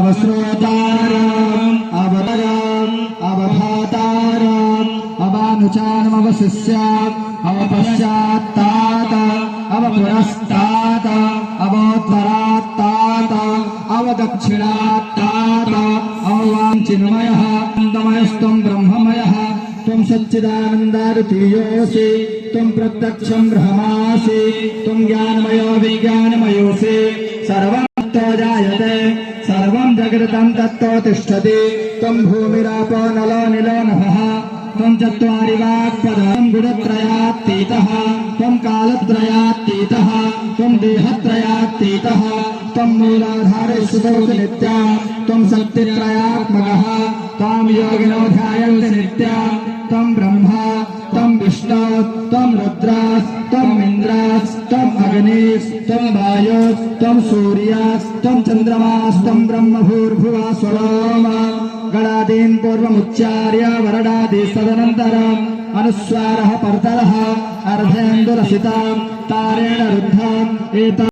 अवस्रोताराम् अवतराम् अवधाताराम् अवानुचानम् अवशिष्यात् अवपश्चात्तात अवपुरस्तात अवोत्तरात्तात अवदक्षिणात्तात अववाञ्चिन्मयः अनन्तमयस्त्वं ब्रह्ममयः त्वं सच्चिदानन्दाद्वितीयोऽसि त्वं प्रत्यक्षं ब्रह्मासि त्वं ज्ञानमयो विज्ञानमयोऽसि सर्वं तत्तो जायते सर्वं जगतं तत्तो तिष्ठति त्वं भूमिरापो नलो निलो नभः त्वं चत्वारि वाक्पदं गुणत्रयातीतः त्वं कालत्रयातीतः त्वं देहत्रयातीतः त्वं मूलाधारस्वतोऽसि नित्यं त्वं शक्तित्रयात्मकः त्वां योगिनो ध्यायन्ति नित्यं त्वं ब्रह्मा त्वं विष्णु त्वं रुद्रास् त्वं इन्द्रास् त्वं अग्निस् त्वं वायुस् त्वं सूर्यास् त्वं चन्द्रमास् त्वं ब्रह्म भूर्भुवः स्वरोम गणादीन् पूर्वमुच्चार्य वरडादि तदनन्तरम् अनुस्वारः परतरः अर्धेन्दुरसितां तारेण रुद्धम् एता